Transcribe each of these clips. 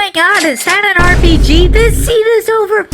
my god, is that an RPG? This scene is over.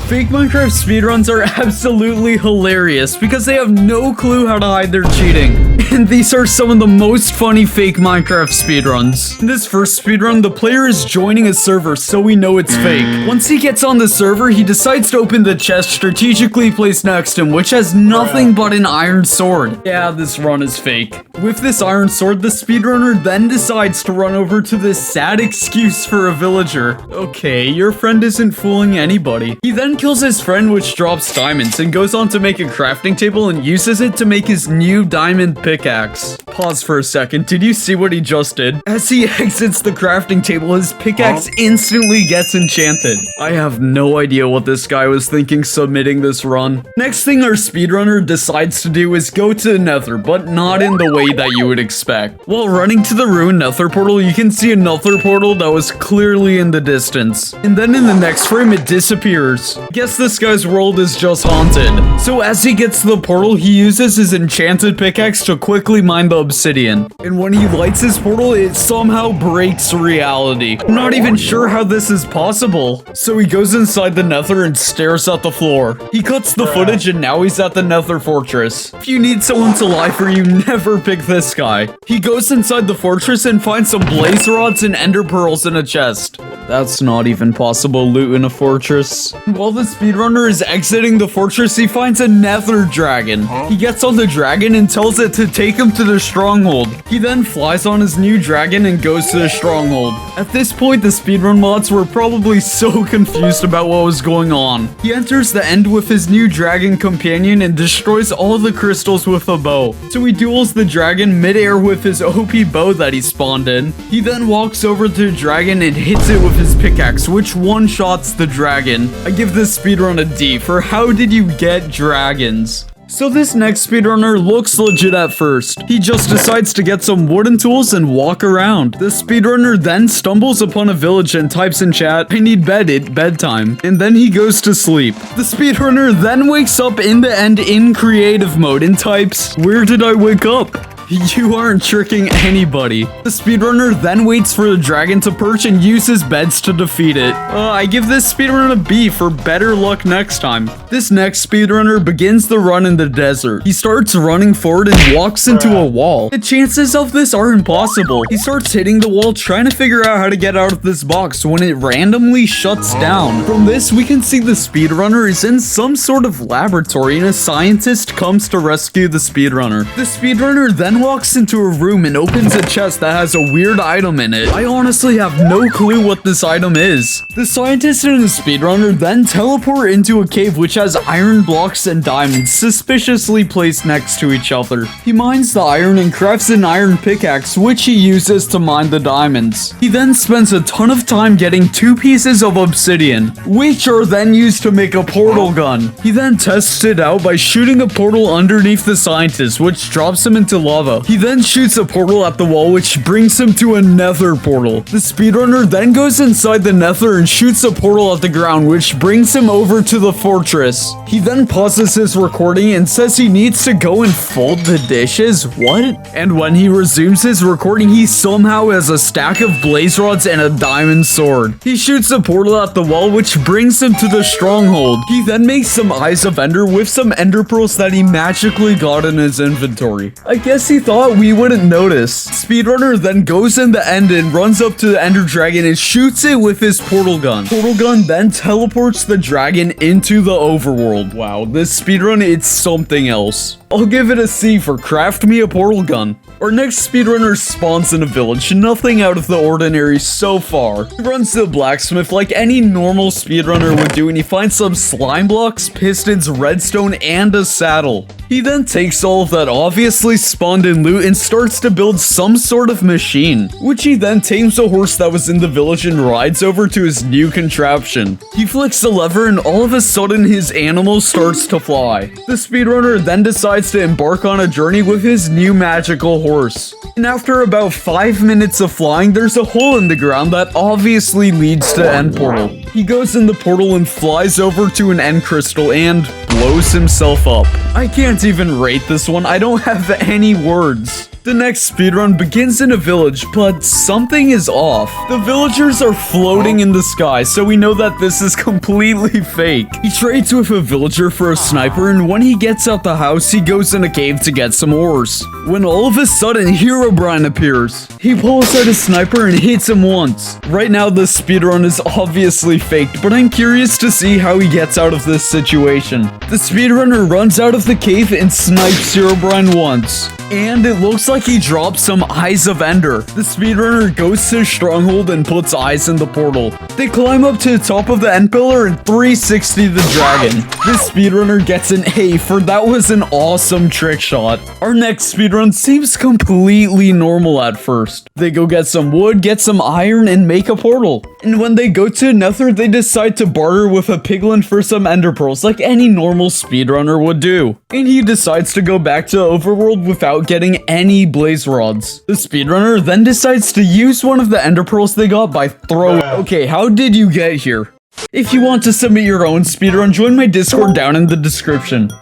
Fake Minecraft speedruns are absolutely hilarious because they have no clue how to hide their cheating. And these are some of the most funny fake Minecraft speedruns. In this first speedrun, the player is joining a server so we know it's fake. Once he gets on the server, he decides to open the chest strategically placed next to him, which has nothing but an iron sword. Yeah, this run is fake. With this iron sword, the speedrunner then decides to run over to this sad excuse for a villager. Okay, your friend isn't fooling anybody. He then kills his friend, which drops diamonds, and goes on to make a crafting table and uses it to make his new diamond pickaxe. Pause for a second. Did you see what he just did? As he exits the crafting table, his pickaxe instantly gets enchanted. I have no idea what this guy was thinking submitting this run. Next thing our speedrunner decides to do is go to the nether, but not in the way that you would expect. While running to the ruined nether portal, you can see another portal that was clearly in the distance. And then in the next frame, it disappears. Guess this guy's world is just haunted. So as he gets to the portal, he uses his enchanted pickaxe to quickly mine the obsidian. And when he lights his portal, it somehow breaks reality. I'm not even sure how this is possible. So he goes inside the nether and stares at the floor. He cuts the footage and now he's at the nether fortress. If you need someone to lie for you, never pick this guy. He goes inside the fortress and finds some blaze rods and ender pearls in a chest. That's not even possible loot in a fortress. While the speedrunner is exiting the fortress, he finds a nether dragon. He gets on the dragon and tells it to take him to the stronghold. He then flies on his new dragon and goes to the stronghold. At this point, the speedrun mods were probably so confused about what was going on. He enters the end with his new dragon companion and destroys all the crystals with a bow. So he duels the dragon midair with his OP bow that he spawned in. He then walks over to the dragon and hits it with his pickaxe, which one-shots the dragon. I give this speedrun a D for how did you get dragons? So this next speedrunner looks legit at first. He just decides to get some wooden tools and walk around. The speedrunner then stumbles upon a village and types in chat, "I need bedtime." And then he goes to sleep. The speedrunner then wakes up in the end in creative mode and types, "Where did I wake up?" You aren't tricking anybody. The speedrunner then waits for the dragon to perch and uses beds to defeat it. I give this speedrunner a B for better luck next time. This next speedrunner begins the run in the desert. He starts running forward and walks into a wall. The chances of this are impossible. He starts hitting the wall trying to figure out how to get out of this box when it randomly shuts down. From this, we can see the speedrunner is in some sort of laboratory and a scientist comes to rescue the speedrunner. The speedrunner then walks into a room and opens a chest that has a weird item in it. I honestly have no clue what this item is. The scientist and the speedrunner then teleport into a cave which has iron blocks and diamonds suspiciously placed next to each other. He mines the iron and crafts an iron pickaxe which he uses to mine the diamonds. He then spends a ton of time getting 2 pieces of obsidian, which are then used to make a portal gun. He then tests it out by shooting a portal underneath the scientist, which drops him into lava. He then shoots a portal at the wall, which brings him to a nether portal. The speedrunner then goes inside the nether and shoots a portal at the ground, which brings him over to the fortress. He then pauses his recording and says he needs to go and fold the dishes. What? And when he resumes his recording, he somehow has a stack of blaze rods and a diamond sword. He shoots a portal at the wall, which brings him to the stronghold. He then makes some eyes of ender with some ender pearls that he magically got in his inventory. I guess he thought we wouldn't notice. Speedrunner then goes in the end and runs up to the ender dragon and shoots it with his portal gun. Portal gun then teleports the dragon into the overworld. Wow, this speedrun, it's something else. I'll give it a C for craft me a portal gun. Our next speedrunner spawns in a village, nothing out of the ordinary so far. He runs to the blacksmith like any normal speedrunner would do and he finds some slime blocks, pistons, redstone, and a saddle. He then takes all of that obviously spawned in loot and starts to build some sort of machine, which he then tames a horse that was in the village and rides over to his new contraption. He flicks the lever and all of a sudden his animal starts to fly. The speedrunner then decides to embark on a journey with his new magical horse. And after about 5 minutes of flying, there's a hole in the ground that obviously leads to end portal. He goes in the portal and flies over to an end crystal and blows himself up. I can't even rate this one. I don't have any words. The next speedrun begins in a village, but something is off. The villagers are floating in the sky, so we know that this is completely fake. He trades with a villager for a sniper, and when he gets out the house, he goes in a cave to get some ores. When all of a sudden, Herobrine appears. He pulls out a sniper and hits him once. Right now, this speedrun is obviously faked, but I'm curious to see how he gets out of this situation. The speedrunner runs out of the cave and snipes Herobrine once. And it looks like he drops some Eyes of Ender. The speedrunner goes to his stronghold and puts eyes in the portal. They climb up to the top of the end pillar and 360 the dragon. This speedrunner gets an A for that was an awesome trick shot. Our next speedrun seems completely normal at first. They go get some wood, get some iron, and make a portal. And when they go to Nether, they decide to barter with a piglin for some ender pearls like any normal speedrunner would do. And he decides to go back to overworld without getting any blaze rods. The speedrunner then decides to use one of the ender pearls they got by throwing. Okay, how did you get here? If you want to submit your own speedrun, join my Discord down in the description.